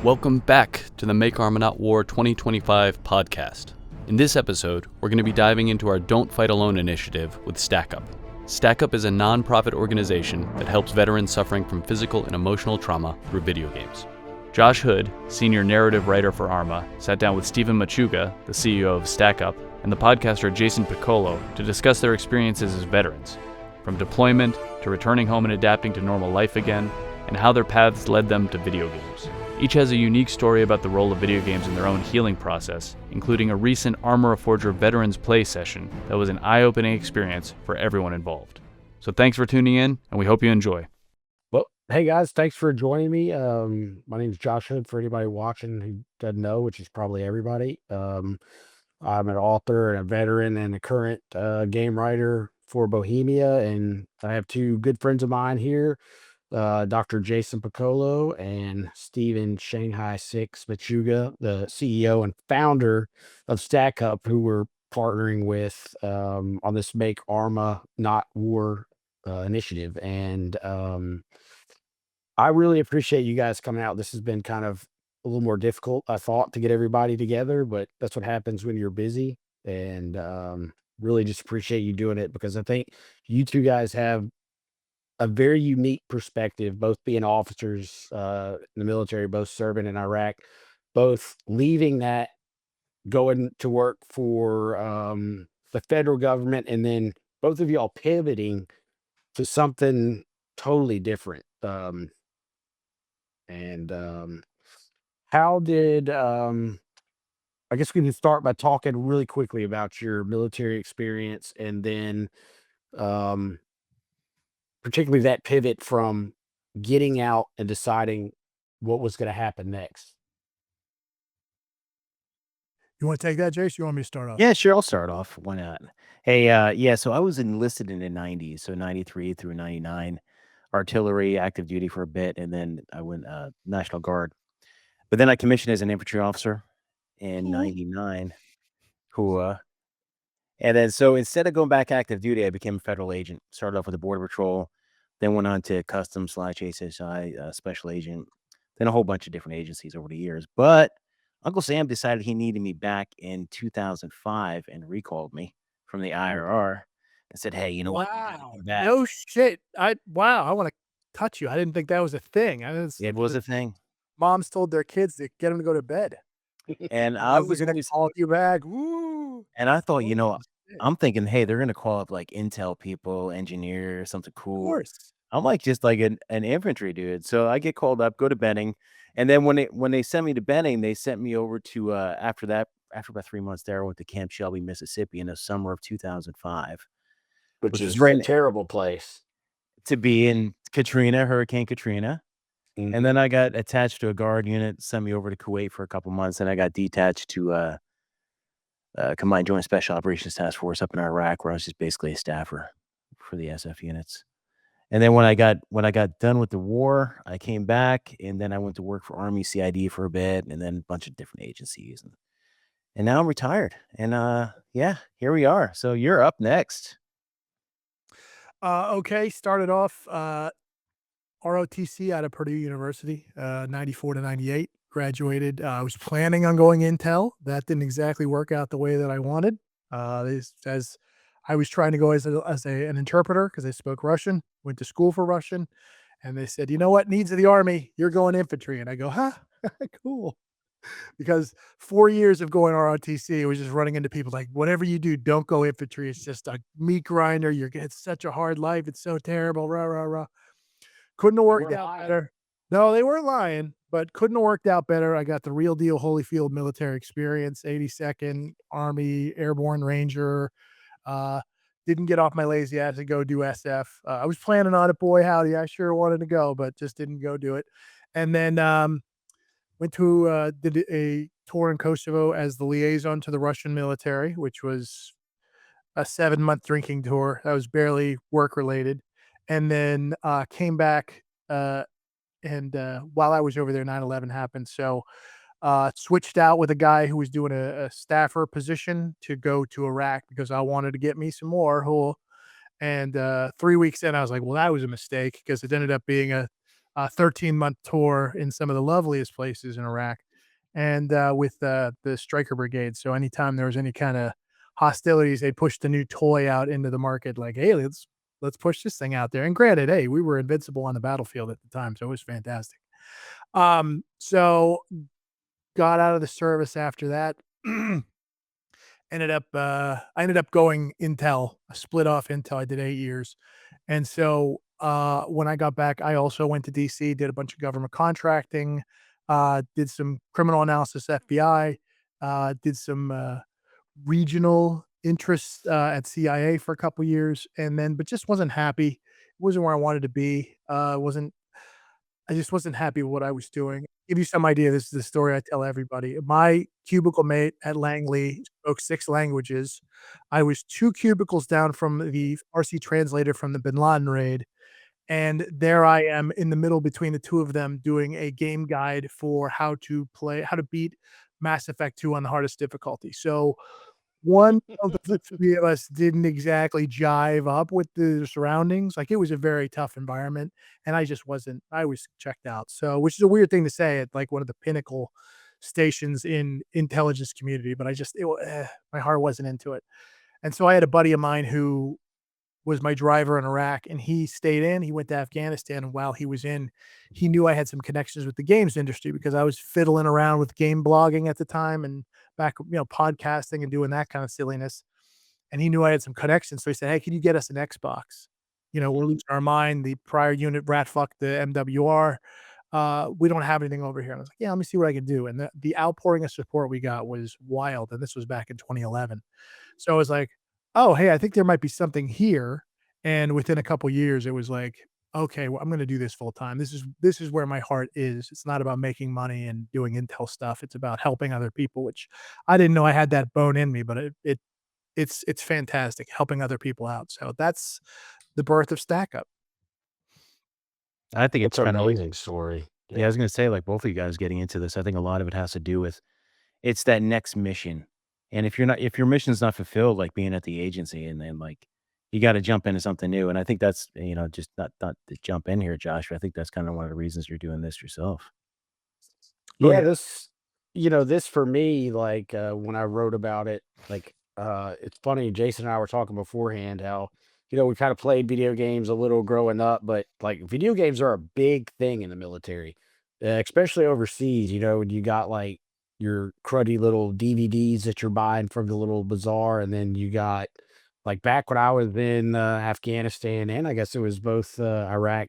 Welcome back to the Make Arma Not War 2025 podcast. In this episode, we're going to be diving into our Don't Fight Alone initiative with StackUp. StackUp is a non-profit organization that helps veterans suffering from physical and emotional trauma through video games. Josh Hood, senior narrative writer for Arma, sat down with Stephen Machuga, the CEO of StackUp, and the podcaster Jason Piccolo to discuss their experiences as veterans, from deployment to returning home and adapting to normal life again, and how their paths led them to video games. Each has a unique story about the role of video games in their own healing process, including a recent Armor of Forger Veterans Play session that was an eye-opening experience for everyone involved. So thanks for tuning in, and we hope you enjoy. Well, hey guys, thanks for joining me. My name's Josh Hood, for anybody watching who doesn't know, which is probably everybody. I'm an author and a veteran and a current game writer for Bohemia, and I have two good friends of mine here, Dr. Jason Piccolo and Stephen Shanghai Six Machuga, the CEO and founder of StackUp, who we're partnering with on this Make Arma Not War initiative. And I really appreciate you guys coming out. This has been kind of a little more difficult, I thought, to get everybody together, but that's what happens when you're busy. And really just appreciate you doing it, because I think you two guys have a very unique perspective, both being officers in the military, both serving in Iraq, both leaving that, going to work for the federal government, and then both of y'all pivoting to something totally different. And how did I guess we can start by talking really quickly about your military experience, and then um particularly that pivot from getting out and deciding what was going to happen next. You wanna take that, Jace? You want me to start off? Yeah, sure. I'll start off. Why not? Hey, yeah. So I was enlisted in the '90s, so '93 through '99, artillery, active duty for a bit, and then I went National Guard. But then I commissioned as an infantry officer in Cool. '99. Who? And then so instead of going back active duty, I became a federal agent. Started off with the Border Patrol, then went on to Customs slash HSI special agent, then a whole bunch of different agencies over the years. But Uncle Sam decided he needed me back in 2005 and recalled me from the IRR and said, "Hey, you know what? You gotta Wow. come back." No shit. Wow, I wanna touch you. I didn't think that was a thing. I was It was the a thing, moms told their kids to get them to go to bed. and And I now we're was gonna always, call you back. Woo. and I thought, Holy shit. I'm thinking, hey, they're gonna call up like Intel people, engineer, something Of cool. course. I'm like just like an infantry dude. So I get called up, go to Benning, and then when they sent me to Benning, they sent me over to after that, after about 3 months there, I went to Camp Shelby, Mississippi in the summer of 2005, Which which was is a right terrible place. to be in Katrina, Hurricane Katrina. And then Mhm. I got attached to a guard unit, sent me over to Kuwait for a couple months, and I got detached to Combined Joint Special Operations Task Force up in Iraq, where I was just basically a staffer for the SF units. And then when I got done with the war, I came back, and then I went to work for Army CID for a bit, and then a bunch of different agencies, and now I'm retired. And yeah, here we are. So you're up next. Okay, started off, ROTC out of Purdue University, 94 to 98. Graduated. I was planning on going Intel. That didn't exactly work out the way that I wanted. As I was trying to go an interpreter because I spoke Russian, went to school for Russian, and they said, "You know what? Needs of the army. You're going infantry." And I go, "Huh? Cool." Because 4 years of going ROTC, it was just running into people like, "Whatever you do, don't go infantry. It's just a meat grinder. It's such a hard life. It's so terrible. Rah rah rah." Couldn't have They worked weren't out lying. better. No, they weren't lying, but couldn't have worked out better. I got the real deal Holyfield military experience, 82nd Army Airborne Ranger. Uh, didn't get off my lazy ass to go do SF. I was planning on it, boy howdy. I sure wanted to go, but just didn't go do it. And then went to did a tour in Kosovo as the liaison to the Russian military, which was a 7-month drinking tour. That was barely work related. And then came back and while I was over there, 9/11 happened. So switched out with a guy who was doing a staffer position to go to Iraq because I wanted to get me some more. And 3 weeks in, I was like, well, that was a mistake because it ended up being a 13-month tour in some of the loveliest places in Iraq, and with the Stryker Brigade. So anytime there was any kind of hostilities, they pushed the new toy out into the market, like, hey, let's push this thing out there. And granted, hey, we were invincible on the battlefield at the time, so it was fantastic. So got out of the service after that. I ended up going Intel. I split off Intel. I did 8 years. And so when I got back, I also went to DC, did a bunch of government contracting, did some criminal analysis, FBI, did some regional interests at CIA for a couple years, and then but just wasn't happy. It wasn't where I wanted to be. Wasn't I just wasn't happy with what I was doing. Give you some idea, this is the story I tell everybody. My cubicle mate at Langley spoke 6 languages. I was 2 cubicles down from the RC translator from the Bin Laden raid, and there I am in the middle between the 2 of them doing a game guide for how to beat Mass Effect 2 on the hardest difficulty. So one of the 3 of us didn't exactly jive up with the surroundings. Like, it was a very tough environment, and I was checked out. So, which is a weird thing to say at, like, one of the pinnacle stations in intelligence community, but my heart wasn't into it. And so I had a buddy of mine who was my driver in Iraq, and he stayed in. He went to Afghanistan, and while he was in, he knew I had some connections with the games industry because I was fiddling around with game blogging at the time and back, podcasting and doing that kind of silliness. And he knew I had some connections, so he said, "Hey, can you get us an Xbox? We're losing our mind. The prior unit rat fucked the MWR. We don't have anything over here." And I was like, "Yeah, let me see what I can do." And the outpouring of support we got was wild. And this was back in 2011. So I was like, "Oh, hey, I think there might be something here." And within a couple years, it was like, "Okay, well, I'm going to do this full time. This is where my heart is. It's not about making money and doing Intel stuff. It's about helping other people," which I didn't know I had that bone in me, but it's fantastic helping other people out. So that's the birth of Stack Up. I think it's It's an kind of, amazing story. yeah, I was going to say, like, both of you guys getting into this, I think a lot of it has to do with it's that next mission. And if your mission's not fulfilled, like being at the agency, and then like you got to jump into something new. And I think that's, just not to jump in here, Josh, but I think that's kind of one of the reasons you're doing this yourself. Go Yeah, ahead. this for me, like, when I wrote about it, like, it's funny, Jason and I were talking beforehand how, we kind of played video games a little growing up, but like video games are a big thing in the military, especially overseas, when you got like your cruddy little DVDs that you're buying from the little bazaar, and then you got like back when I was in Afghanistan, and I guess it was both Iraq,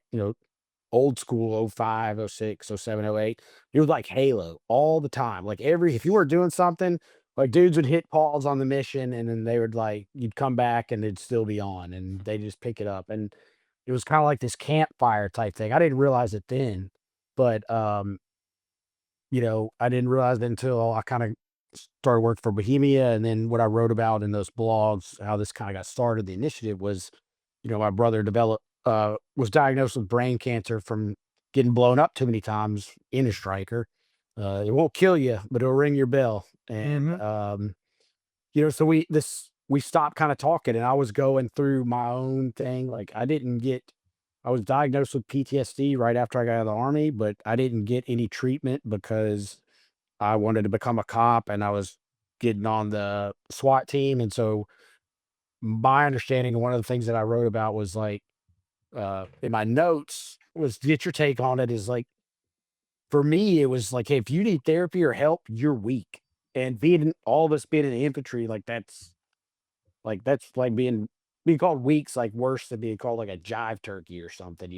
old school, 05, 06, 07, 08. It was like Halo all the time. Like if you were doing something, like dudes would hit pause on the mission, and then they would like, you'd come back and it'd still be on, and they just pick it up. And it was kind of like this campfire type thing. I didn't realize it then, but I didn't realize it until I kind of started working for Bohemia. And then what I wrote about in those blogs, how this kind of got started, the initiative was, my brother was diagnosed with brain cancer from getting blown up too many times in a striker. It won't kill you, but it'll ring your bell. And, Mhm. so we stopped kind of talking, and I was going through my own thing. Like I was diagnosed with PTSD right after I got out of the army, but I didn't get any treatment because I wanted to become a cop, and I was getting on the SWAT team. And so my understanding, one of the things that I wrote about was like, in my notes, was get your take on it, is like, for me, it was like, hey, if you need therapy or help, you're weak. And all of us being in the infantry, that's like being called weak's like worse than being called like a jive turkey or something.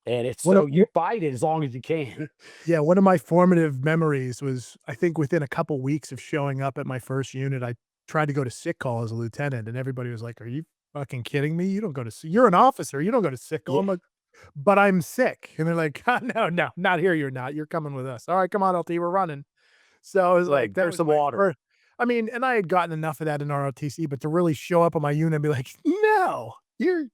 And it's One so of you fight it as long as you can. Yeah, one of my formative memories was, I think within a couple weeks of showing up at my first unit, I tried to go to sick call as a lieutenant, and everybody was like, "Are you fucking kidding me? You don't go to sick You're an officer, you don't go to sick call." Yeah. I'm like, "But I'm sick." And they're like, "No, no, not here, you're not. You're coming with us. All right, come on, LT, we're running." So I was like, that There's was some my water. first I mean, and I had gotten enough of that in ROTC, but to really show up on my unit and be like, "No, you're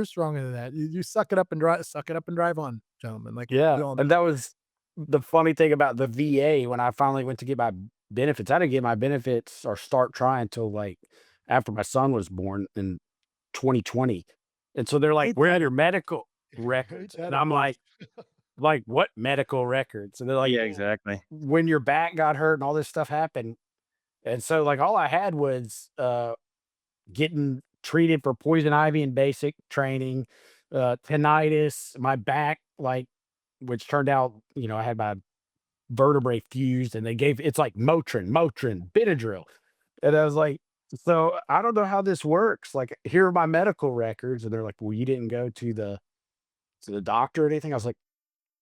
stronger than that. You suck it up and drive on, gentlemen." Like, Yeah, we all know. and that was the funny thing about the VA. When I finally went to get my benefits, I didn't get my benefits or start trying till like after my son was born in 2020. And so they're like, Ain't "Where that are your medical ain't records?" that And a I'm bitch? like, like, what medical records? And they're like, Yeah, exactly. when your back got hurt and all this stuff happened. And so, like, all I had was getting treated for poison ivy and basic training, tinnitus, my back, like, which turned out, I had my vertebrae fused, and they gave it's like Motrin, Benadryl. And I was like, so I don't know how this works. Like, here are my medical records. And they're like, well, you didn't go to the doctor or anything. I was like,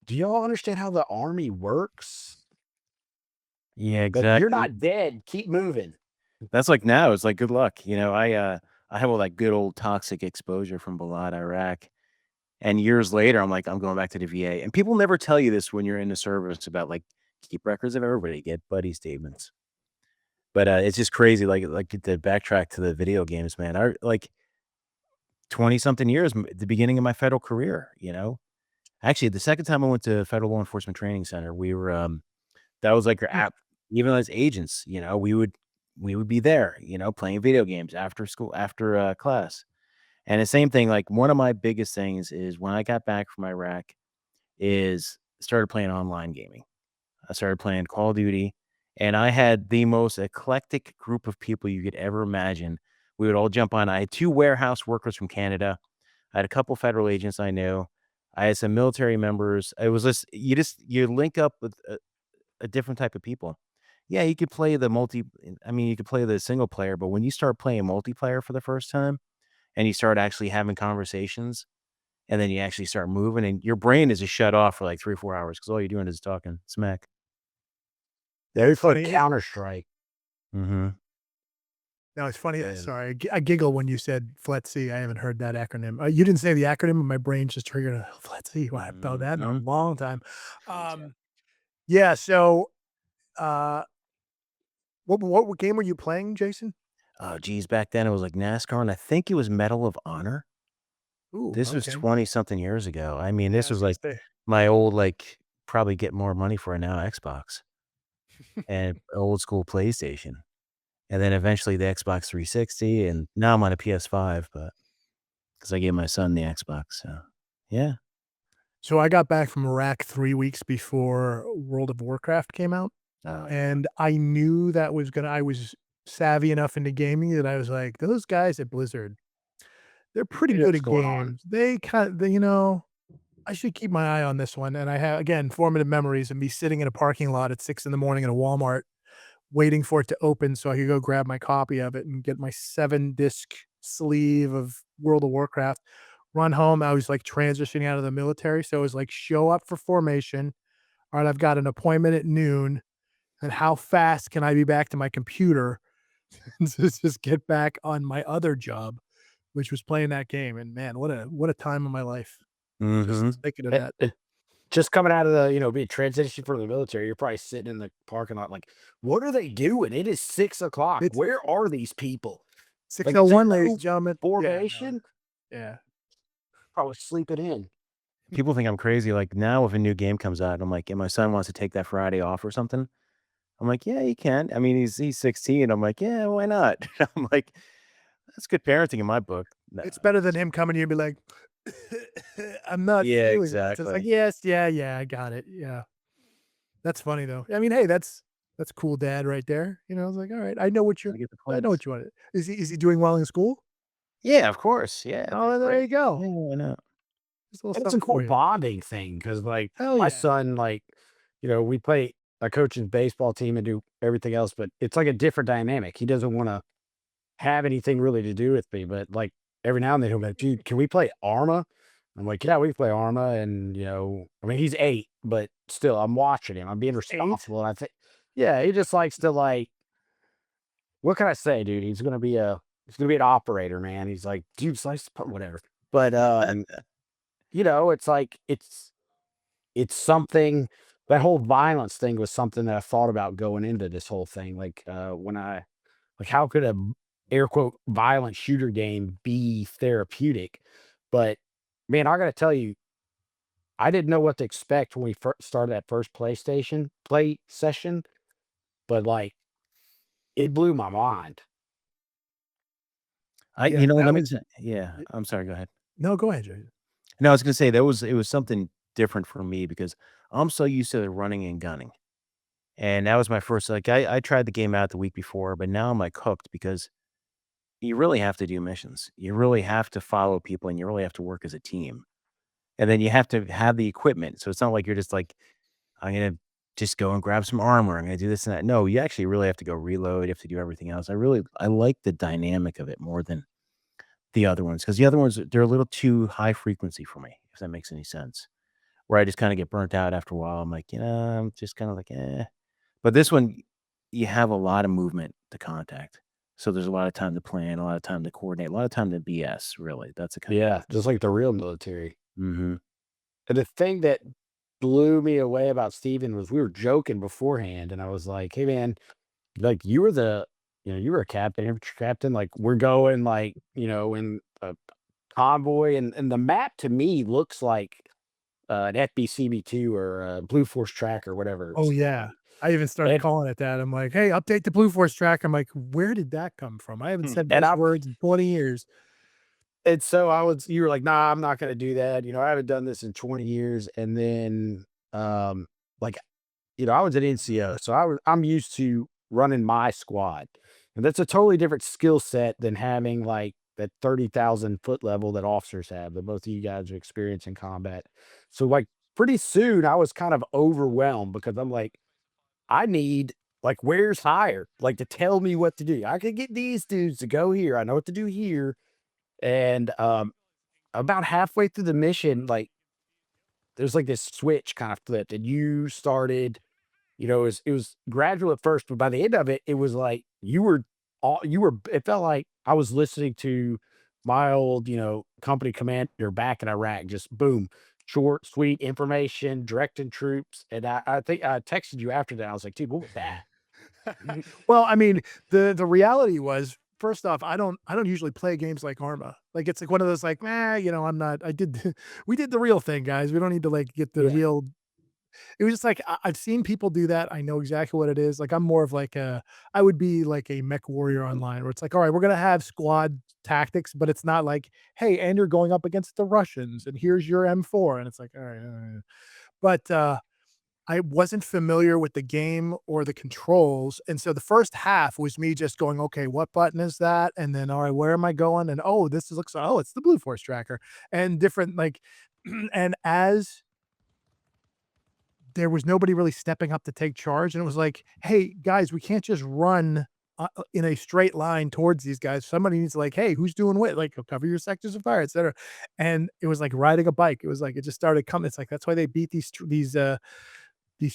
do y'all understand how the army works? Yeah, But you're exactly. not dead. Keep moving. That's like now. It's like good luck. I have all that good old toxic exposure from Balad, Iraq. And years later, I'm going back to the VA. And people never tell you this when you're in the service about like keep records of everybody, get buddy statements. But it's just crazy. Like to backtrack to the video games, man. I like 20 something years, the beginning of my federal career. Actually, the second time I went to Federal Law Enforcement Training Center, we were that was like our app. Even as agents, we would be there, playing video games after school, after class. And the same thing, like one of my biggest things is when I got back from Iraq is started playing online gaming. I started playing Call of Duty, and I had the most eclectic group of people you could ever imagine. We would all jump on. I had 2 warehouse workers from Canada. I had a couple federal agents I knew. I had some military members. It was you link up with a different type of people. Yeah, you could play you could play the single player, but when you start playing multiplayer for the first time and you start actually having conversations and then you actually start moving and your brain is just shut off for like 3 or 4 hours because all you're doing is talking smack. They played Funny. Counter Strike. Mm-hmm. No, it's funny. And- Sorry, I giggle when you said FLETC. I haven't heard that acronym. You didn't say the acronym, and my brain just triggered a FLETC. Well, I haven't felt that in a Mhm. long time. Yeah. So, what game were you playing, Jason? Oh, geez, back then it was like NASCAR, and I think it was Medal of Honor. Ooh, This was okay. 20 something years ago. I mean, Yeah, this I was gonna like say. my old, like, probably get more money for it now Xbox and old school PlayStation. And then eventually the Xbox 360, and now I'm on a PS5, but because I gave my son the Xbox, so yeah. So I got back from Iraq 3 weeks before World of Warcraft came out, Oh, yeah. and I knew that I was savvy enough into gaming that I was like, "Those guys at Blizzard, they're pretty They know good what's at going on. games. I should keep my eye on this one." And I have, again, formative memories of me sitting in a parking lot at 6 in the morning at a Walmart waiting for it to open so I could go grab my copy of it and get my 7-disc sleeve of World of Warcraft, run home. I was, like, transitioning out of the military, so it was like, show up for formation. Alright, I've got an appointment at noon, and how fast can I be back to my computer to just get back on my other job, which was playing that game, and man, what a time of my life. Mhm. Just thinking of Eh, that. eh, Just coming out of being transitioned from the military, you're probably sitting in the parking lot like, what are they doing? It is 6 o'clock. It's Where are these people? Like, 6:01, ladies zero and gentlemen. Yeah, no. formation? Yeah. Probably sleeping in. People think I'm crazy, like, now if a new game comes out, I'm like, and my son wants to take that Friday off or something, I'm like, "Yeah, he can." I mean, he's 16, I'm like, "Yeah, why not?" I'm like, "That's good parenting in my book." No. It's better than him coming to you and be like, "I'm not Yeah, feeling it." It's like, exactly. "Yes, yeah, I got it." Yeah. That's funny though. I mean, hey, that's cool dad right there. I was like, "All right, Gotta get the I know points. what you wanted." Is he doing well in school? Yeah, of course, yeah, they're Oh, there you great. go. Yeah, why not? Just a little And it's a something cool for you. bonding thing because, like, Hell my yeah. son, like, we play, I coach his baseball team and do everything else, but it's like a different dynamic. He doesn't want to have anything really to do with me, but like every now and then he'll be like, dude, can we play Arma? I'm like, yeah, we can play Arma. And, I mean, he's 8, but still, I'm watching him. I'm being 8? responsible. And I think, yeah, he just likes to, like, what can I say, dude? He's gonna be an operator, man. He's like, dude, slice the whatever. But it's like it's something. That whole violence thing was something that I thought about going into this whole thing. Like, how could a air quote violent shooter game be therapeutic? But man, I gotta tell you, I didn't know what to expect when we first started that first PlayStation play session, but like it blew my mind. Yeah, Let that me was say yeah, y I'm sorry, go ahead. no, go ahead, Jason. No, I was gonna say it was something different for me because I'm so used to running and gunning. And that was my first, like, I tried the game out the week before, but now I'm like hooked because you really have to do missions. You really have to follow people and you really have to work as a team. And then you have to have the equipment. So it's not like you're just like, I'm going to just go and grab some armor. I'm going to do this and that. No, you actually really have to go reload. You have to do everything else. I like the dynamic of it more than the other ones because the other ones, they're a little too high frequency for me, if that makes any sense. Where I just kind of get burnt out after a while. I'm like, I'm just kind of like, eh. But this one, you have a lot of movement to contact. So there's a lot of time to plan, a lot of time to coordinate, a lot of time to BS, really. That's a kind Yeah, just like the real military. of. And the thing that blew me away about Steven was we were joking beforehand, and I was like, "Hey, man, like you were you were a captain, infantry captain. Like we're going in a convoy, and the map to me looks like an FBCB2 or a Blue Force track or whatever. Oh, yeah. I even started And calling it that. I'm like, "Hey, update the Blue Force track." I'm like, "Where did that come from?" I haven't said and those I words in 20 years. and so you were like, "Nah, I'm not going to do that. I haven't done this in 20 years." And then like I was at NCO, so I'm used to running my squad, and that's a totally different skill set than having like that 30,000 foot level that officers have that both of you guys are experienced in combat. So like pretty soon, I was kind of overwhelmed because I'm like, I need like where's higher, like to tell me what to do. I could get these dudes to go here. I know what to do here, and about halfway through the mission, like there's like this switch kind of flipped, and you started. It was gradual at first, but by the end of it, it was like it felt like I was listening to my old, company commander back in Iraq, just boom, short, sweet information, directing troops. And I think I texted you after that. I was like, dude, what was that? Well, I mean, the reality was, first off, I don't usually play games like Arma. Like, it's like one of those like, I'm not I did we did the real thing, guys. We don't need to, like, get the Yeah. real. It was just like I've seen people do that. I know exactly what it is. Like, I'm more of like I would be like a mech warrior online where it's like, all right, we're gonna have squad tactics, but it's not like, hey, and you're going up against the Russians, and here's your M4, and it's like, all right, all right. But I wasn't familiar with the game or the controls, and so the first half was me just going, okay, what button is that? And then, all right, where am I going? And oh, it's the Blue Force tracker, and different like, and as there was nobody really stepping up to take charge, and it was like, "Hey, guys, we can't just run, in a straight line towards these guys. Somebody needs to like, 'Hey, who's doing what?' Like, cover your sectors of fire, etcetera." And it was like riding a bike. It was like it just started coming. It's like that's why they beat these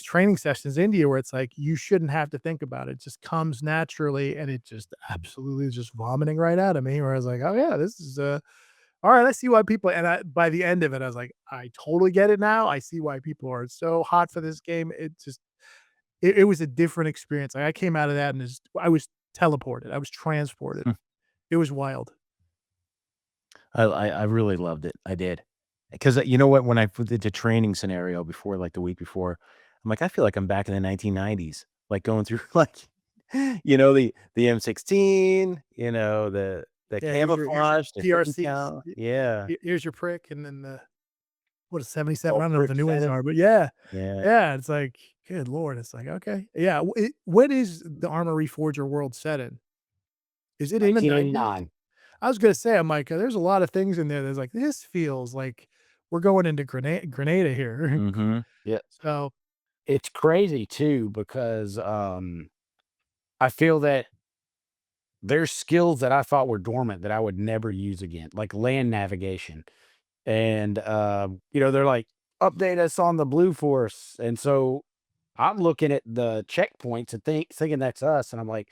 training sessions in India where it's like you shouldn't have to think about it. It just comes naturally, and it just absolutely is just vomiting right out of me, where I was like, "Oh, yeah, this is, all right, I see why people," and by the end of it, I was like, "I totally get it now. I see why people are so hot for this game." It was a different experience. Like, I came out of that and I was teleported. I was transported. Hmm. It was wild. I really loved it. I did. Because you know what? When I did the training scenario before, like the week before, I'm like, I feel like I'm back in the 1990s, like going through like, the M16, the Yeah, here's your camouflage, the hidden PRCs. cal. Yeah. Here's your prick, and then what is 77? I All don't know what brick the new ones Senate. are, but yeah. Yeah. Yeah, it's like, good lord, it's like, okay. Yeah, what is the Armor Reforger world set in? Is it in the 90s? 1989. I was gonna say, I'm like, there's a lot of things in there that's like, this feels like we're going into Grenada here. Mm-hmm. Yeah. So, It's crazy too because I feel that there's skills that I thought were dormant that I would never use again, like land navigation. And they're like, update us on the Blue Force. And so I'm looking at the checkpoints and thinking that's us. And I'm like,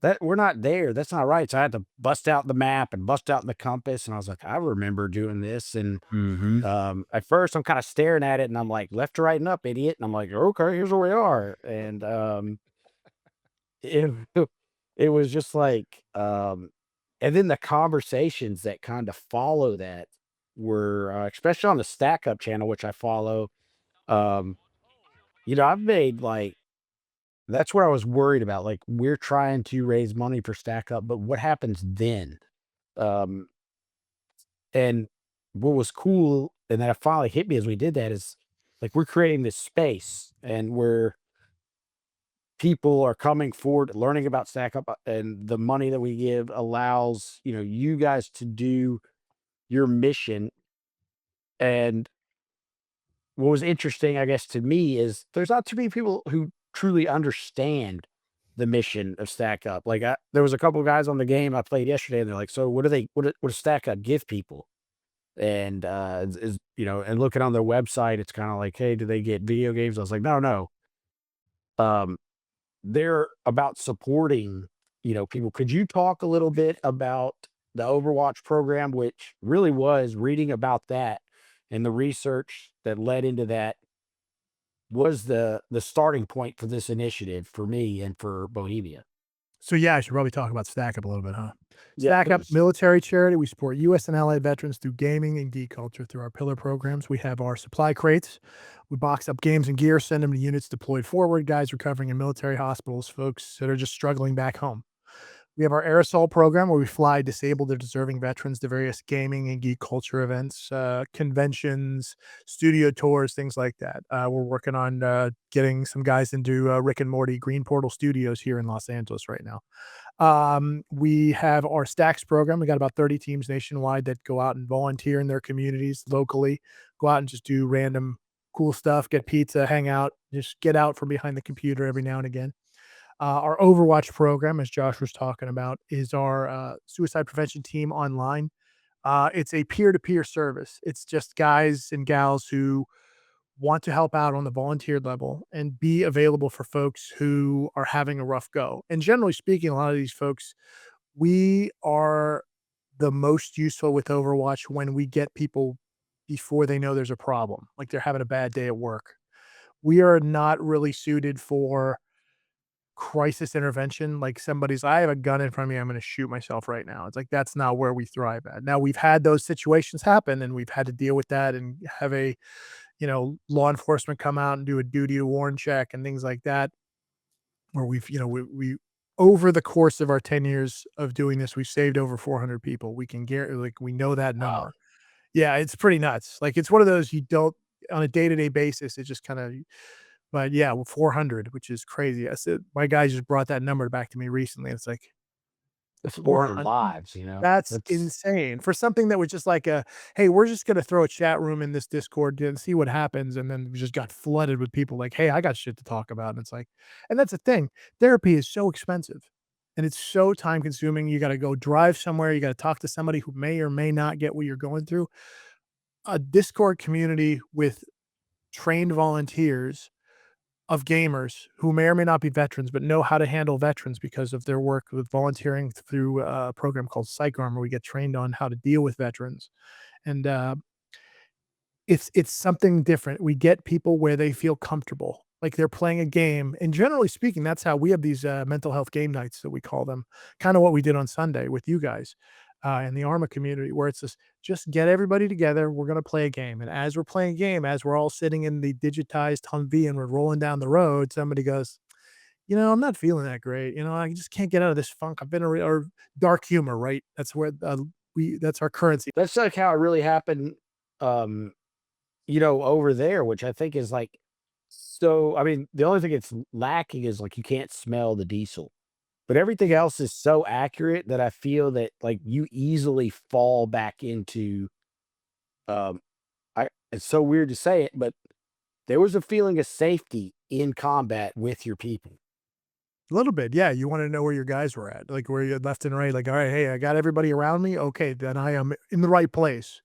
that we're not there. That's not right. So I had to bust out the map and bust out the compass. And I was like, I remember doing this. And Mm-hmm. at first I'm kind of staring at it and I'm like, left to right and up, idiot. And I'm like, okay, here's where we are. And it, it was just like, and then the conversations that kind of follow that were, especially on the Stack Up channel, which I follow. Um, I've made like, that's where I was worried about. Like, we're trying to raise money for Stack Up, but what happens then? Um, and what was cool and that finally hit me as we did that is like we're creating this space and where people are coming forward, learning about Stack Up, and the money that we give allows, you guys to do your mission. And what was interesting, I guess, to me is there's not too many people who truly understand the mission of Stack Up. Like, there was a couple guys on the game I played yesterday, and they're like, "So, what does Stack Up give people?" And and looking on their website, it's kind of like, "Hey, do they get video games?" I was like, "No, no. Um, they're about supporting, people." Could you talk a little bit about the Overwatch program, which really was reading about that and the research that led into that was the starting point for this initiative for me and for Bohemia. So yeah, I should probably talk about Stack Up a little bit, huh? Yeah, Stack Up, please. military charity. We support U.S. and allied veterans through gaming and geek culture through our pillar programs. We have our supply crates. We box up games and gear, send them to units deployed forward, guys recovering in military hospitals, folks that are just struggling back home. We have our aerosol program where we fly disabled or deserving veterans to various gaming and geek culture events, conventions, studio tours, things like that. We're working on getting some guys into Rick and Morty Green Portal Studios here in Los Angeles right now. We have our Stacks program. We got about 30 teams nationwide that go out and volunteer in their communities locally, go out and just do random cool stuff, get pizza, hang out, just get out from behind the computer every now and again. Our Overwatch program, as Josh was talking about, is our suicide prevention team online. It's a peer-to-peer service. It's just guys and gals who want to help out on the volunteer level and be available for folks who are having a rough go. And generally speaking, a lot of these folks, we are the most useful with Overwatch when we get people before they know there's a problem, like they're having a bad day at work. We are not really suited for crisis intervention, like somebody's, "I have a gun in front of me, I'm gonna shoot myself right now." It's like, that's not where we thrive at. Now, we've had those situations happen, and we've had to deal with that and have law enforcement come out and do a duty to warn check and things like that, where we over the course of our 10 years of doing this, we've saved over 400 people. We can guar like, we know that Wow. number. Yeah, it's pretty nuts. Like, it's one of those you don't on a day-to-day basis, it just kinda but yeah, well, 400, which is crazy. I said my guy just brought that number back to me recently. It's like That's 400 400. lives, That's That's insane for something that was just like hey, we're just gonna throw a chat room in this Discord and see what happens. And then we just got flooded with people like, hey, I got shit to talk about. And it's like, and that's the thing. Therapy is so expensive and it's so time consuming. You got to go drive somewhere. You got to talk to somebody who may or may not get what you're going through. A Discord community with trained volunteers of gamers who may or may not be veterans, but know how to handle veterans because of their work with volunteering through a program called Psych Armor. We get trained on how to deal with veterans, and it's something different. We get people where they feel comfortable, like they're playing a game. And generally speaking, that's how we have these mental health game nights that we call them. Kind of what we did on Sunday with you guys in the Arma community, where it's just get everybody together. We're going to play a game, and as we're playing a game, as we're all sitting in the digitized Humvee and we're rolling down the road, somebody goes, I'm not feeling that great. I just can't get out of this funk. I've been or dark humor, right? That's where that's our currency. that's like how it really happened, um, over there, which I think is like so I mean, the only thing it's lacking is like you can't smell the diesel. But everything else is so accurate that I feel that like you easily fall back into um it's so weird to say it, but there was a feeling of safety in combat with your people. A little bit, yeah. You wanna know where your guys were at, like, where you're left and right, like, "Alright, hey, I got everybody around me, okay, then I am in the right place."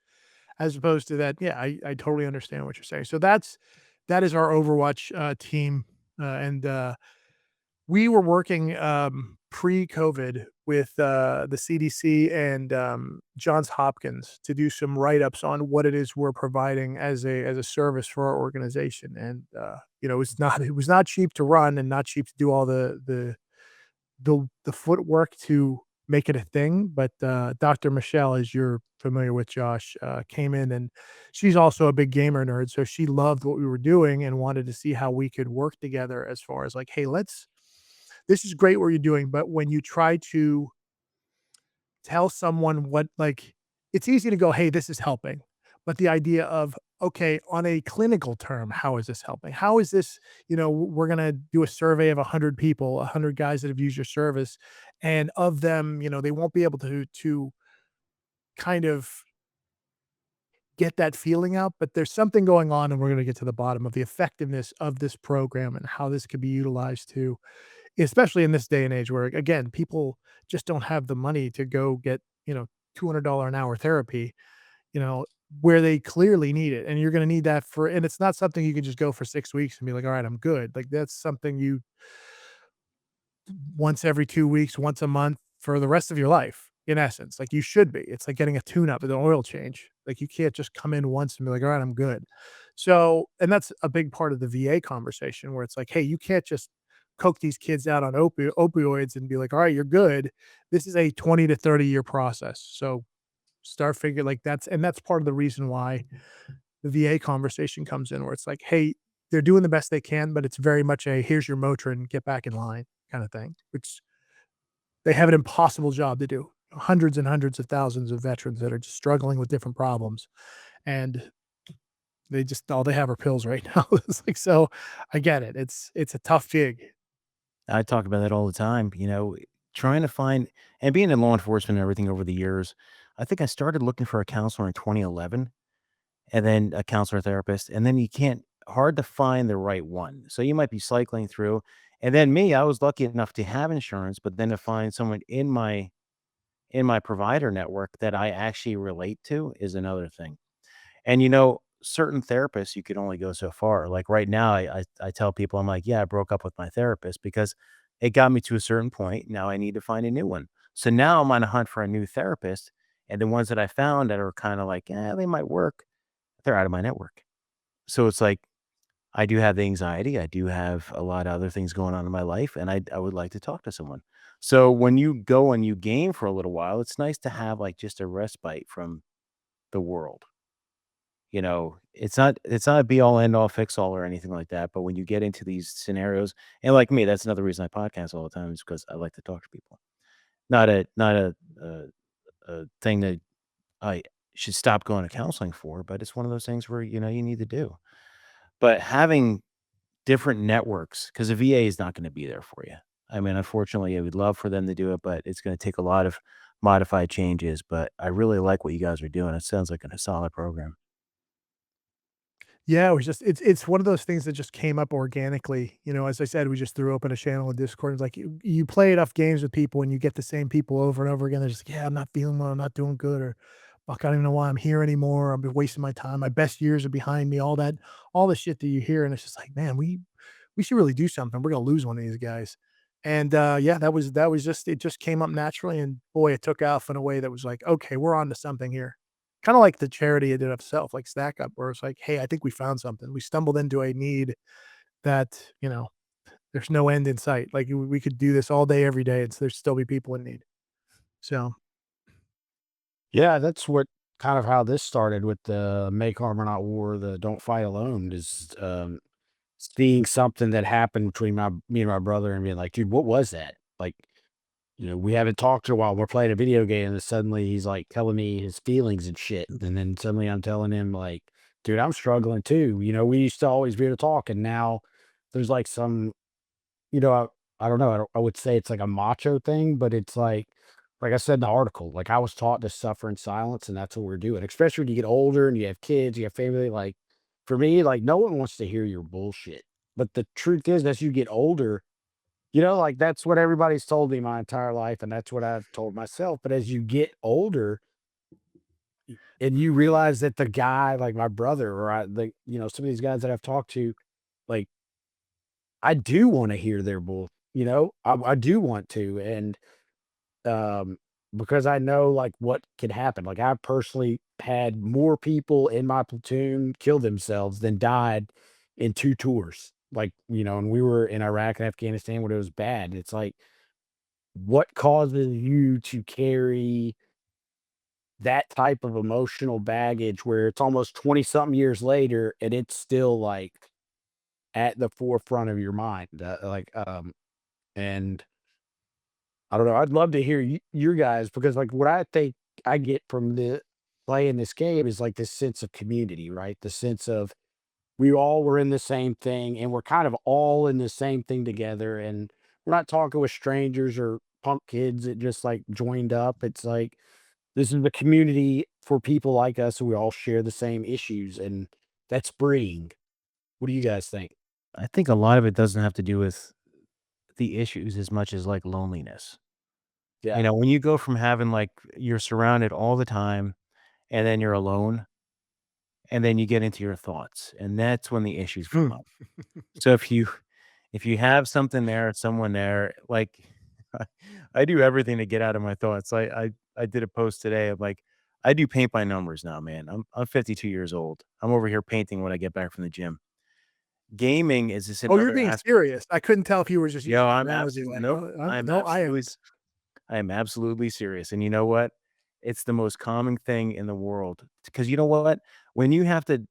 As opposed to that, yeah, I totally understand what you're saying. So that is our Overwatch, team, and, we were working, pre-COVID with, the CDC and, Johns Hopkins to do some write-ups on what it is we're providing as a service for our organization, and, it was not cheap to run and not cheap to do all the footwork to make it a thing, but, Dr. Michelle, as you're familiar with, Josh, came in, and she's also a big gamer nerd, so she loved what we were doing and wanted to see how we could work together as far as like, "Hey, this is great what you're doing," but when you try to tell someone what like it's easy to go, "Hey, this is helping." but the idea of, okay, on a clinical term, how is this helping? How is this, we're going to do a survey of 100 people, 100 guys that have used your service, and of them, they won't be able to kind of get that feeling out, but there's something going on, and we're going to get to the bottom of the effectiveness of this program and how this could be utilized to, especially in this day and age where, again, people just don't have the money to go get, $200 an hour therapy, you know, where they clearly need it. And you're going to need that and it's not something you can just go for 6 weeks and be like, all right, I'm good. Like that's something you once every 2 weeks, once a month for the rest of your life, in essence. Like you should be. It's like getting a tune up with an oil change. Like you can't just come in once and be like, all right, I'm good. So, and that's a big part of the VA conversation where it's like, hey, you can't just coke these kids out on opioids and be like, all right, you're good. This is a 20 to 30-year process. So start figuring like that's part of the reason why the VA conversation comes in where it's like, hey, they're doing the best they can, but it's very much a here's your Motrin, get back in line kind of thing, which they have an impossible job to do. Hundreds and hundreds of thousands of veterans that are just struggling with different problems. And they just all they have are pills right now. It's like, so I get it. It's a tough gig. I talk about that all the time, trying to find and being in law enforcement and everything over the years. I think I started looking for a counselor in 2011 and then a counselor therapist, and then you can't hard to find the right one. So you might be cycling through. And then me, I was lucky enough to have insurance, but then to find someone in my provider network that I actually relate to is another thing. And certain therapists you could only go so far. Like right now, I tell people I'm like, yeah, I broke up with my therapist because it got me to a certain point. Now I need to find a new one. So now I'm on a hunt for a new therapist, and the ones that I found that are kind of like, yeah, they might work. They're out of my network. So it's like I do have the anxiety. I do have a lot of other things going on in my life, and I would like to talk to someone. So when you go and you game for a little while, it's nice to have like just a respite from the world. It's not a be all end all fix all or anything like that. But when you get into these scenarios, and like me, that's another reason I podcast all the time is because I like to talk to people. Not a thing that I should stop going to counseling for, but it's one of those things where you need to do. But having different networks, because the VA is not going to be there for you. I mean, unfortunately, I would love for them to do it, but it's going to take a lot of modified changes. But I really like what you guys are doing. It sounds like a solid program. Yeah, it was just it's one of those things that just came up organically. As I said, we just threw open a channel in Discord. It's like you play enough games with people and you get the same people over and over again. They're just like, yeah, I'm not feeling well, I'm not doing good, or fuck, I don't even know why I'm here anymore. I've been wasting my time. My best years are behind me. All the shit that you hear, and it's just like, man, we should really do something. We're gonna lose one of these guys. And yeah, that was just it just came up naturally, and boy, it took off in a way that was like, okay, we're on to something here. Kinda like the charity it did of itself, like Stack Up, where it's like, "Hey, I think we found something. We stumbled into a need that, there's no end in sight. Like, we could do this all day, every day, and there'd still be people in need." So, Yeah, that's what kind of how this started with the Make Arma Not War, the Don't Fight Alone is seeing something that happened between me and my brother and being like, dude, what was that? Like, we haven't talked in a while. We're playing a video game, and then suddenly he's like telling me his feelings and shit. And then suddenly I'm telling him, like, dude, I'm struggling too. We used to always be able to talk, and now there's like some, I don't know. I would say it's like a macho thing, but it's like I said in the article, like I was taught to suffer in silence, and that's what we're doing. Especially when you get older and you have kids, you have family. Like for me, like no one wants to hear your bullshit. But the truth is, as you get older, like that's what everybody's told me my entire life, and that's what I've told myself. But as you get older and you realize that the guy, like my brother, or some of these guys that I've talked to, like I do want to hear their bull, I do want to. And um, because I know like what could happen. Like I personally had more people in my platoon kill themselves than died in 2 tours. Like, and we were in Iraq and Afghanistan when it was bad. It's like, what causes you to carry that type of emotional baggage where it's almost 20 something years later and it's still like at the forefront of your mind? And I don't know. I'd love to hear your guys because like what I think I get from playing this game is like this sense of community, right? The sense of we all were in the same thing and we're kind of all in the same thing together. And we're not talking with strangers or punk kids that just like joined up. It's like this is the community for people like us who we all share the same issues, and that's freeing. What do you guys think? I think a lot of it doesn't have to do with the issues as much as like loneliness. You Yeah. know, when you go from having like you're surrounded all the time and then you're alone and then you get into your thoughts and that's when the issues come up. So if you have something there, someone there, like I do everything to get out of my thoughts. I did a post today of like I do paint by numbers now, man. I'm 52 years old. I'm over here painting when I get back from the gym. Gaming is just Oh, you're another being aspect. serious. I couldn't tell if you were just Yo, using an I'm analogy absolutely like, nope. "Oh, I'm no, I am." I am absolutely serious. And you know what? It's the most calming thing in the world. Because you know what? When you have to,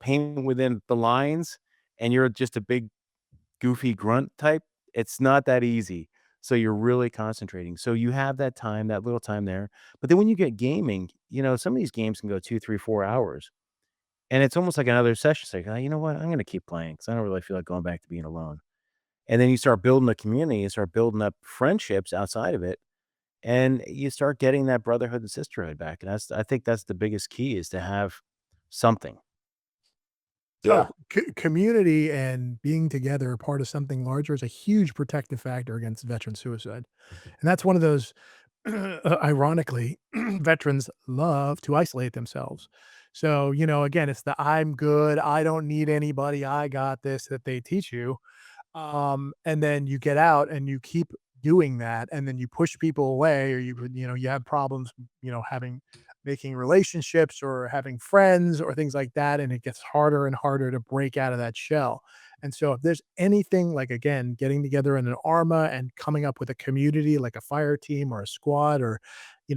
paint within the lines and you're just a big goofy grunt type, it's not that easy. So you're really concentrating. So you have that time, that little time there. But then when you get gaming, some of these games can go 2, 3, 4 hours. And it's almost like another session. It's like, you know what? I'm going to keep playing because I don't really feel like going back to being alone. And then you start building a community, you start building up friendships outside of it, and you start getting that brotherhood and sisterhood back. And I think that's the biggest key is to have something. Yeah. So, community and being together, part of something larger, is a huge protective factor against veteran suicide, and that's one of those ironically, veterans love to isolate themselves. So, again, it's the "I'm good, I don't need anybody, I got this" that they teach you. And then you get out and you keep doing that, and then you push people away, or you have problems, having making relationships or having friends or things like that, and it gets harder and harder to break out of that shell. And so if there's anything like, again, getting together in an ARMA and coming up with a community like a fire team or a squad, or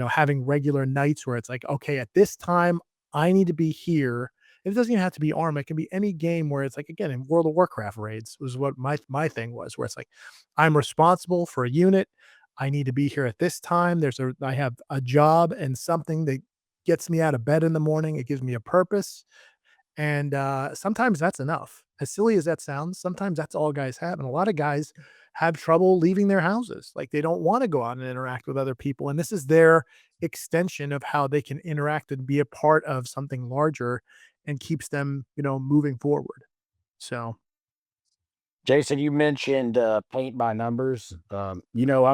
having regular nights where it's like, okay, at this time I need to be here. It doesn't even have to be ARMA. It can be any game where it's like, again, in World of Warcraft raids was what my thing was, where it's like, I'm responsible for a unit. I need to be here at this time. I have a job and something that gets me out of bed in the morning. It gives me a purpose. And sometimes that's enough. As silly as that sounds, sometimes that's all guys have. And a lot of guys have trouble leaving their houses. Like they don't want to go out and interact with other people. And this is their extension of how they can interact and be a part of something larger and keeps them, moving forward. So, Jason, you mentioned paint by numbers. I'm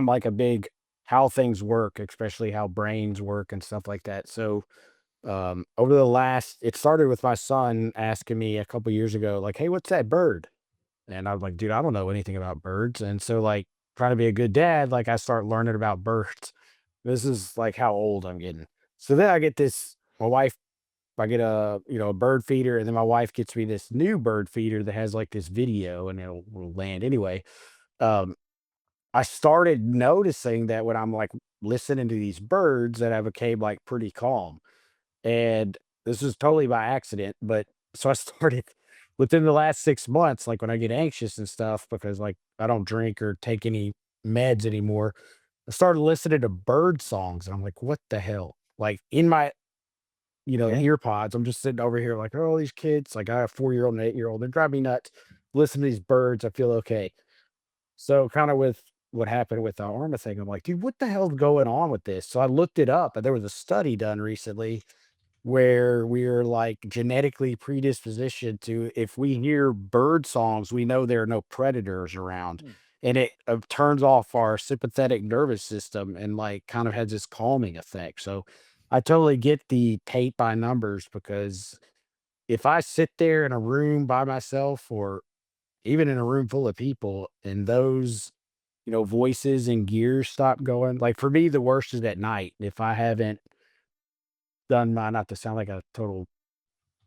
like a big how things work, especially how brains work and stuff like that. So, over it started with my son asking me a couple years ago, like, "Hey, what's that bird?" And I was like, "Dude, I don't know anything about birds." And so, like, trying to be a good dad, like, I start learning about birds. This is like how old I'm getting. So then I get this. My wife I get a bird feeder, and then my wife gets me this new bird feeder that has like this video, and will land anyway. Um, I started noticing that when I'm like listening to these birds, that I became like pretty calm. And this is totally by accident, but so I started within the last 6 months, like when I get anxious and stuff, because like I don't drink or take any meds anymore. I started listening to bird songs, and I'm like, what the hell? Like in my Yeah. ear pods. I'm just sitting over here like, oh, these kids, like I have 4-year-old and 8-year-old, they drive me nuts. Listen to these birds, I feel okay. So kind of with what happened with the ARMA thing, I'm like, dude, what the hell's going on with this? So I looked it up, and there was a study done recently where we're like genetically predispositioned to, if we hear bird songs, we know there are no predators around. Mm. And it turns off our sympathetic nervous system and like kind of has this calming effect. So I totally get the tape by numbers, because if I sit there in a room by myself, or even in a room full of people, and those voices and gears stop going, like for me the worst is at night. If I haven't done my, not to sound like a total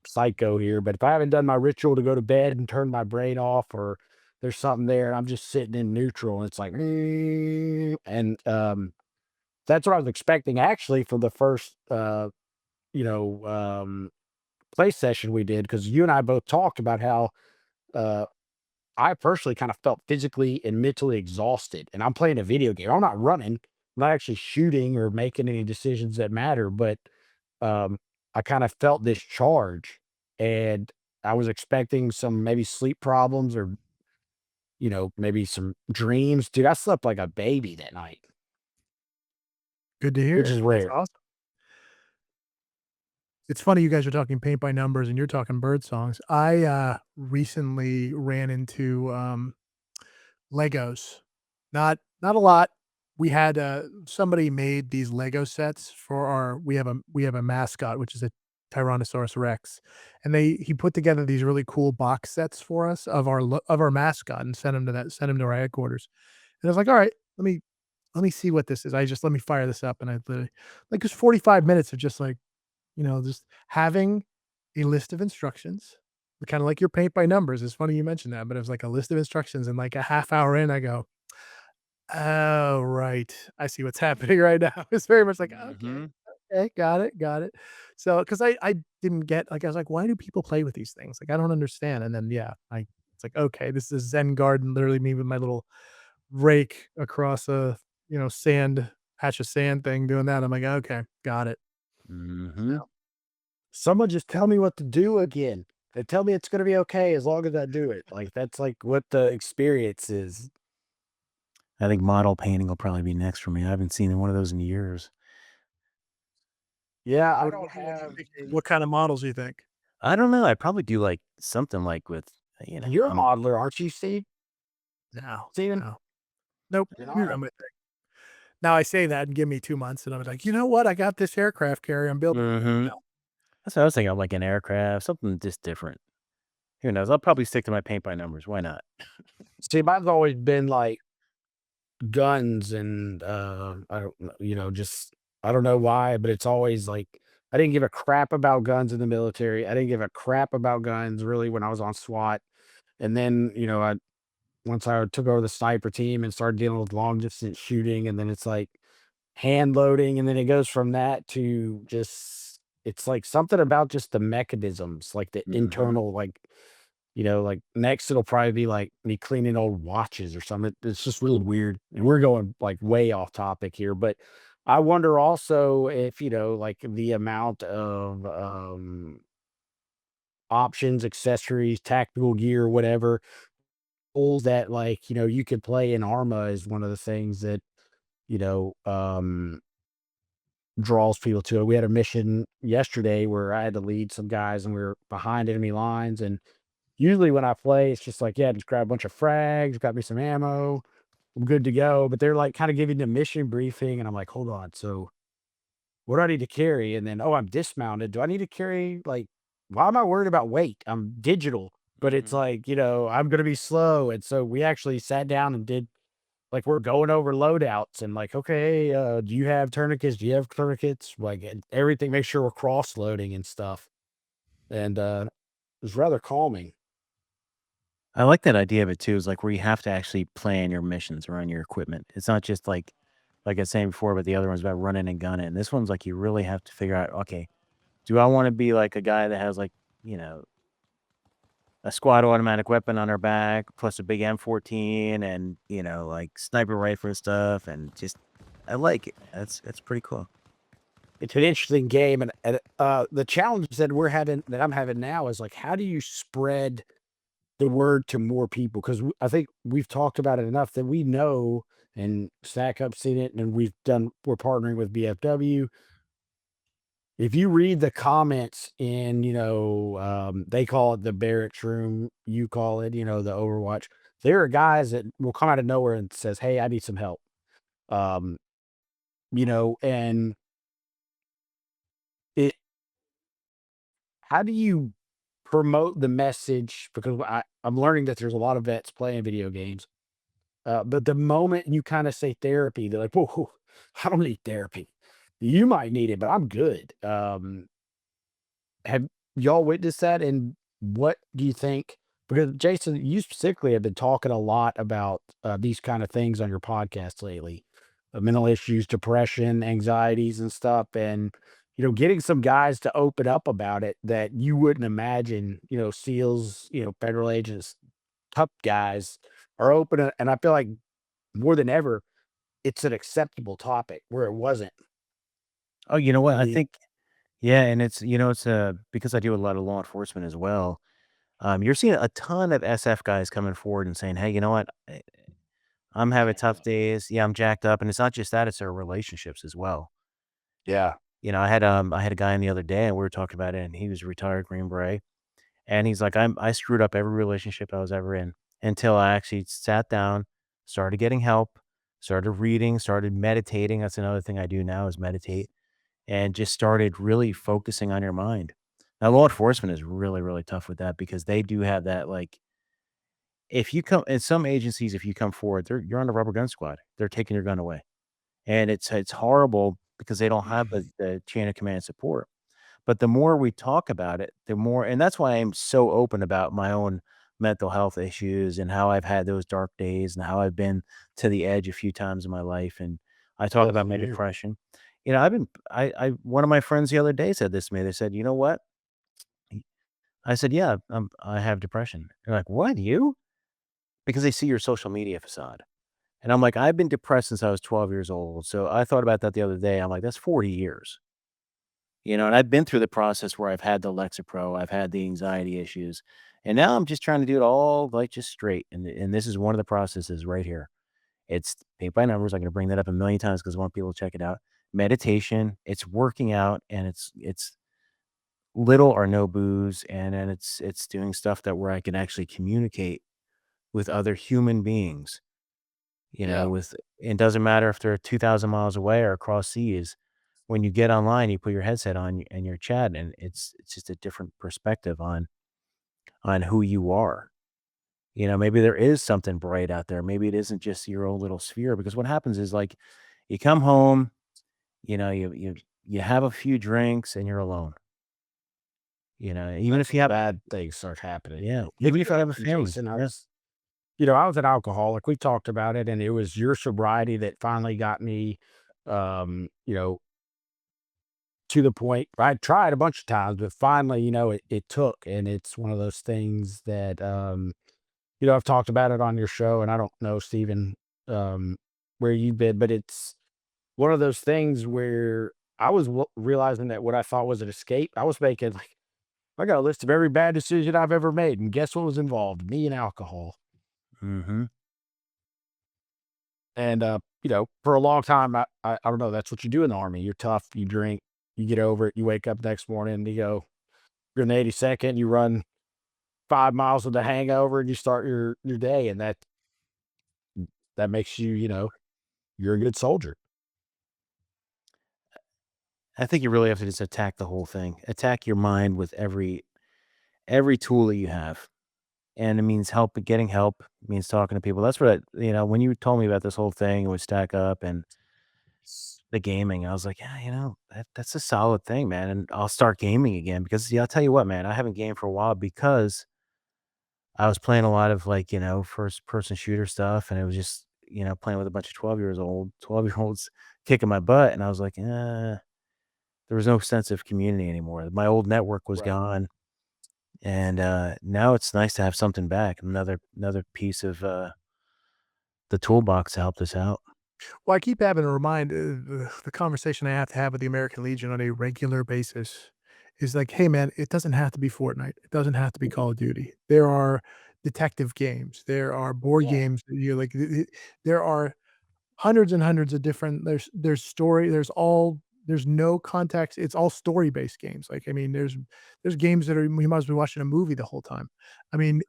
psycho here, but if I haven't done my ritual to go to bed and turn my brain off, or there's something there and I'm just sitting in neutral, and it's like, and that's what I was expecting actually for the first you know um play session we did, because you and I both talked about how uh I personally kind of felt physically and mentally exhausted, and I'm playing a video game. I'm not running, I'm not actually shooting or making any decisions that matter, but I kind of felt this charge, and I was expecting some maybe sleep problems or maybe some dreams. Dude, I slept like a baby that night, Good to which hear. is That's rare. awesome. It's funny you guys are talking paint by numbers and you're talking bird songs. I, recently ran into, Legos. Not a lot. We had, somebody made these Lego sets for we have a mascot, which is a Tyrannosaurus Rex, and he put together these really cool box sets for us of our mascot and sent 'em to our headquarters. And I was like, "Alright, let me see what this is." Let me fire this up, and I literally like, it 45 minutes of just, like, just having a list of instructions, kinda like your paint by numbers. It's funny you mentioned that, but it was like a list of instructions, and like a half hour in, I go, "Oh, right. I see what's happening right now." It's very much like, "Okay, Mhm. okay, got it, got it." So, because I didn't get like, I was like, "Why do people play with these things?" Like, I don't understand, and then, yeah, it's like, "Okay, this is Zen garden," literally me with my little rake across a, sand patch of sand thing doing that. I'm like, "Okay, got it." Mhm. Someone just tell me what to do again. They tell me it's gonna be okay as long as I do it. Like that's like what the experience is. I think model painting will probably be next for me. I haven't seen one of those in years. Yeah, I What don't what what do you have think the what kind of models do you think? I don't know. I'd probably do like something like with, you're a I'm modeler, aren't you, Steve? No, Steven? no. Nope, You're you're not? I'm with it. Now I say that and give me 2 months, and I'm like, "You know what? I got this aircraft carrier I'm building." Mhm. No. That's what I was thinking of, like an aircraft, something just different. Who knows? I'll probably stick to my paint by numbers. Why not? See, mine's always been like guns and I don't know, just I don't know why, but it's always like I didn't give a crap about guns in the military. I didn't give a crap about guns really when I was on SWAT. And then, I once I took over the sniper team and started dealing with long distance shooting, and then it's like hand loading, and then it goes from that to just it's like something about just the mechanisms, like the Mhm. internal, like like next it'll probably be like me cleaning old watches or something. It's just really weird. And we're going like way off topic here, but I wonder also if, like the amount of options, accessories, tactical gear, whatever, tools that like, you could play in Arma is one of the things that, you know, um draws people to it. We had a mission yesterday where I had to lead some guys and we were behind enemy lines. And usually when I play, it's just like, yeah, just grab a bunch of frags, got me some ammo, I'm good to go. But they're like kind of giving the mission briefing, and I'm like, hold on. So what do I need to carry? And then, oh, I'm dismounted. Do I need to carry like why am I worried about weight? I'm digital, but it's Mhm. like, I'm gonna be slow. And so we actually sat down and did like we're going over loadouts and like, okay, do you have tourniquets? Do you have tourniquets? Like and everything, make sure we're cross loading and stuff. And it was rather calming. I like that idea of it too. Is like where you have to actually plan your missions around your equipment. It's not just like I was saying before, but the other one's about running and gunning. This one's like you really have to figure out. Okay, do I want to be like a guy that has like you know a squad automatic weapon on her back plus a big M14 and like sniper rifle stuff and just I like it. That's pretty cool. It's an interesting game, and the challenge that I'm having now is like, how do you spread the word to more people? Because I think we've talked about it enough that we know, and Stack Up seen it, and we're partnering with BFW. If you read the comments in, they call it the barracks room, you call it, the Overwatch. There are guys that will come out of nowhere and says, "Hey, I need some help." Um, and it how do you promote the message? Because I'm learning that there's a lot of vets playing video games. But the moment you kind of say therapy, they're like, whoa, whoa, I don't need therapy. You might need it, but I'm good. Have y'all witnessed that? And what do you think? Because Jason, you specifically have been talking a lot about these kind of things on your podcast lately, mental issues, depression, anxieties, and stuff. And getting some guys to open up about it that you wouldn't imagine. SEALs, federal agents, tough guys are open, and I feel like more than ever, it's an acceptable topic where it wasn't. Oh, you know what? I The think Yeah, and it's it's because I do a lot of law enforcement as well. You're seeing a ton of SF guys coming forward and saying, "Hey, you know what? I'm having Jacked tough up. days. Yeah, I'm jacked up." And it's not just that; it's their relationships as well. Yeah. I had a guy in the other day, and we were talking about it, and he was a retired Green Beret, and he's like, I screwed up every relationship I was ever in until I actually sat down, started getting help, started reading, started meditating. That's another thing I do now is meditate, and just started really focusing on your mind. Now, law enforcement is really, really tough with that because they do have that, like, if you come in some agencies, if you come forward, you're on the rubber gun squad. They're taking your gun away, and it's horrible because they don't have the chain of command support. But the more we talk about it, the more, and that's why I'm so open about my own mental health issues and how I've had those dark days and how I've been to the edge a few times in my life. And I talk Good about for my you. depression. I've been, one of my friends the other day said this to me. They said, "You know what?" I said, "Yeah, I have depression." They're like, "What, you?" Because they see your social media facade. And I'm like, "I've been depressed since I was 12 years old." So I thought about that the other day. I'm like, that's 40 years. And I've been through the process where I've had the Lexapro, I've had the anxiety issues, and now I'm just trying to do it all like just straight. And this is one of the processes right here. It's paint by numbers. I'm going to bring that up a million times because I want people to check it out. Meditation, it's working out, and it's little or no booze, and then it's doing stuff that where I can actually communicate with other human beings. Yeah. With it doesn't matter if they're 2,000 miles away or across seas. When you get online, you put your headset on and you're chatting, and it's just a different perspective on who you are. Maybe there is something bright out there. Maybe it isn't just your own little sphere. Because what happens is, like, you come home, you have a few drinks and you're alone. Even That's if you when have, bad things start happening. yeah, You even if know I have a something, family, Jason, yeah. I was an alcoholic. We talked about it, and it was your sobriety that finally got me, um, you know, to the point. I tried a bunch of times, but finally, it took. And it's one of those things that, I've talked about it on your show, and I don't know, Stephen, um, where you've been, but it's one of those things where I was realizing that what I thought was an escape, I was making like, I got a list of every bad decision I've ever made, and guess what was involved? Me and alcohol. Hmm. And, for a long time, I don't know, that's what you do in the Army. You're tough, you drink, you get over it, you wake up next morning, you go, you're in the 82nd, you run 5 miles with a hangover, and you start your day, and that makes you, you're a good soldier. I think you really have to just attack the whole thing. Attack your mind with every tool that you have. And it means getting help, means talking to people. That's what when you told me about this whole thing with Stack Up and the gaming, I was like, yeah, that's a solid thing, man. And I'll start gaming again because, yeah, I'll tell you what, man, I haven't gamed for a while because I was playing a lot of, like, first person shooter stuff. And it was just, playing with a bunch of 12-year olds kicking my butt. And I was like, there was no sense of community anymore. My old network was Right. gone. And now it's nice to have something back, another piece of the toolbox to help us out. Well, I keep having to remind the conversation I have to have with the American Legion on a regular basis is like, hey, man, it doesn't have to be Fortnite. It doesn't have to be Call of Duty. There are detective games. There are board Yeah. games. There are hundreds and hundreds of different. There's story. There's no context. It's all story based games. Like, I mean, there's games that are you might as well be watching a movie the whole time. I mean,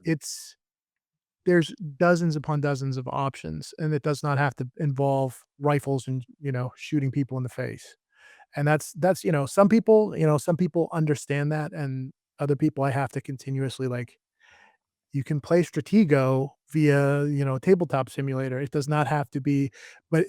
there's dozens upon dozens of options, and it does not have to involve rifles and, shooting people in the face. And some people understand that, and other people I have to continuously, like, you can play Stratego via, tabletop simulator. It does not have to be, but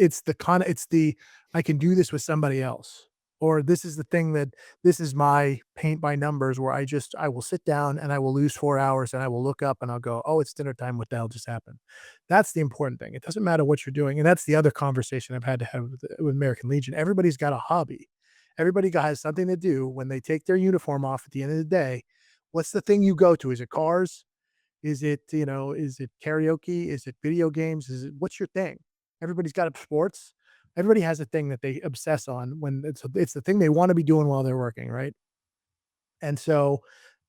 I can do this with somebody else. Or this is my paint by numbers where I will sit down and I will lose 4 hours and I will look up and I'll go, "Oh, it's dinner time. What the hell just happened?" That's the important thing. It doesn't matter what you're doing. And that's the other conversation I've had to have with American Legion. Everybody's got a hobby. Has something to do when they take their uniform off at the end of the day. What's the thing you go to? Is it cars? Is it karaoke? Is it video games? What's your thing? Everybody's got sports. Everybody has a thing that they obsess on when it's the thing they want to be doing while they're working, right? And so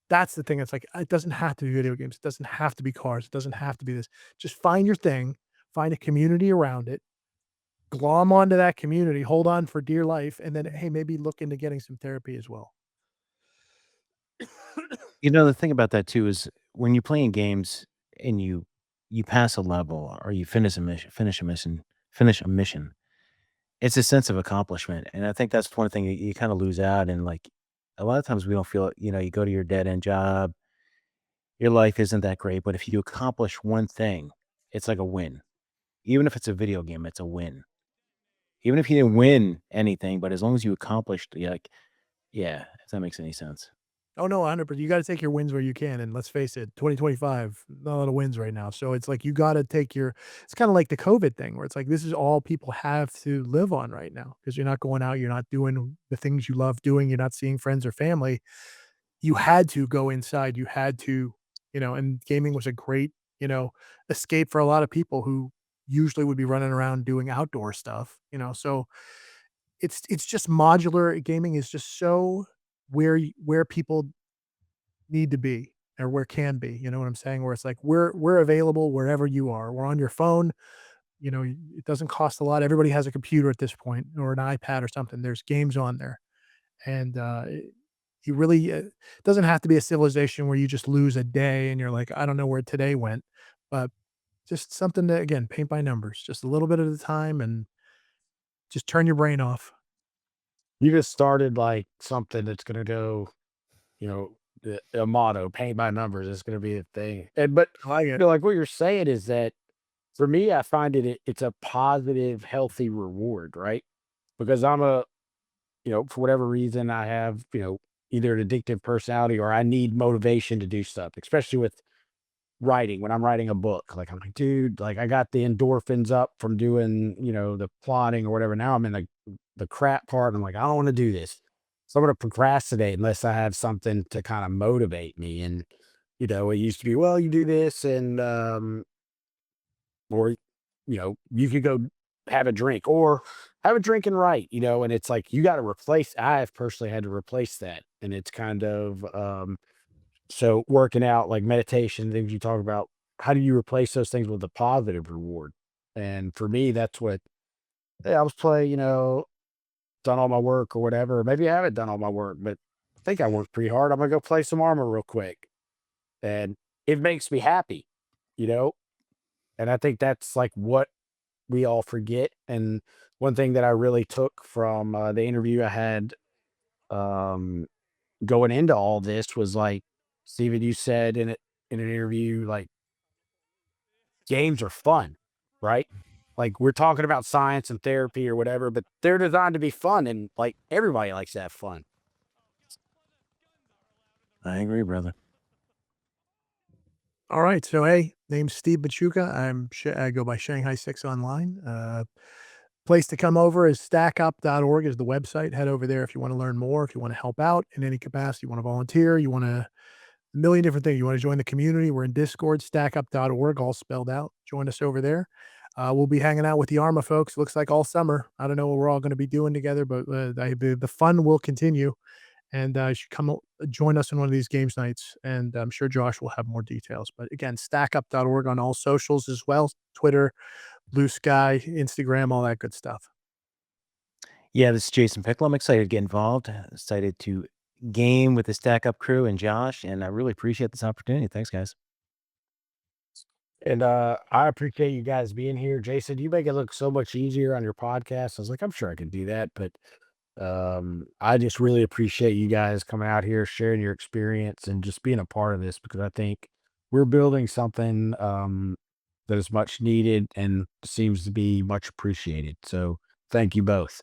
that's the thing. It's like it doesn't have to be video games. It doesn't have to be cars. It doesn't have to be this. Just find your thing, find a community around it, glom onto that community, hold on for dear life, and then hey, maybe look into getting some therapy as well. The thing about that too is when you're playing games and you pass a level or you finish a mission, it's a sense of accomplishment, and I think that's one thing you kinda lose out and, like, a lot of times we don't feel it. You go to your dead end job, your life isn't that great, but if you accomplish one thing, it's like a win. Even if it's a video game, it's a win. Even if you didn't win anything, but as long as you accomplished, you're like, yeah, if that makes any sense. Oh no, 100%. You got to take your wins where you can, and let's face it, 2025, not a lot of wins right now. So it's like you got to take your. It's kind of like the COVID thing, where it's like this is all people have to live on right now because you're not going out, you're not doing the things you love doing, you're not seeing friends or family. You had to go inside. You had to, and gaming was a great, escape for a lot of people who usually would be running around doing outdoor stuff. So it's just modular gaming is just so where people need to be or where can be, you know what I'm saying? Where it's like we're available wherever you are. We're on your phone, it doesn't cost a lot. Everybody has a computer at this point or an iPad or something. There's games on there. And you really it doesn't have to be a civilization where you just lose a day and you're like, I don't know where today went, but just something to again paint by numbers, just a little bit at a time and just turn your brain off. You just started like something that's gonna go, you know, a motto, paint by numbers is gonna be a thing. And but I like it. like what you're saying is that for me, I find it's a positive, healthy reward, right? Because for whatever reason, I have, either an addictive personality or I need motivation to do stuff, especially with writing. When I'm writing a book, like I'm like, dude, like I got the endorphins up from doing, the plotting or whatever. Now I'm in the crap part. I'm like, I don't want to do this. So I'm gonna procrastinate unless I have something to kind of motivate me. And, it used to be, well, you do this and or you could go have a drink or have a drink and write, and it's like you got to replace. I've personally had to replace that, and it's kind of so working out like meditation, things you talk about. How do you replace those things with a positive reward? And for me, that's what. Hey, I was playing, done all my work or whatever. Or maybe I haven't done all my work, but I think I worked pretty hard. I'm gonna go play some armor real quick, and it makes me happy, you know. And I think that's like what we all forget. And one thing that I really took from the interview I had um, going into all this was like, Steven, you said in an interview, like games are fun, right? Like we're talking about science and therapy or whatever, but they're designed to be fun, and like everybody likes to have fun. I agree, brother. All right. So, hey, name's Steve Machuga. I go by Shanghai 6 online. Place to come over is stackup.org is the website. Head over there if you want to learn more, if you want to help out in any capacity, you want to volunteer, you want to a million different things. You want to join the community. We're in Discord, stackup.org, all spelled out. Join us over there. We'll be hanging out with the Arma folks. Looks like all summer. I don't know what we're all going to be doing together, but the fun will continue. And you should join us in one of these games nights. And I'm sure Josh will have more details. But again, stackup.org on all socials as well: Twitter, Blue Sky, Instagram, all that good stuff. Yeah, this is Jason Piccolo. I'm excited to get involved. Excited to game with the Stack Up crew and Josh, and I really appreciate this opportunity. Thanks, guys. And I appreciate you guys being here. Jason, you make it look so much easier on your podcast. I was like, I'm sure I can do that, but I just really appreciate you guys coming out here, sharing your experience, and just being a part of this because I think we're building something that is much needed and seems to be much appreciated. So thank you both.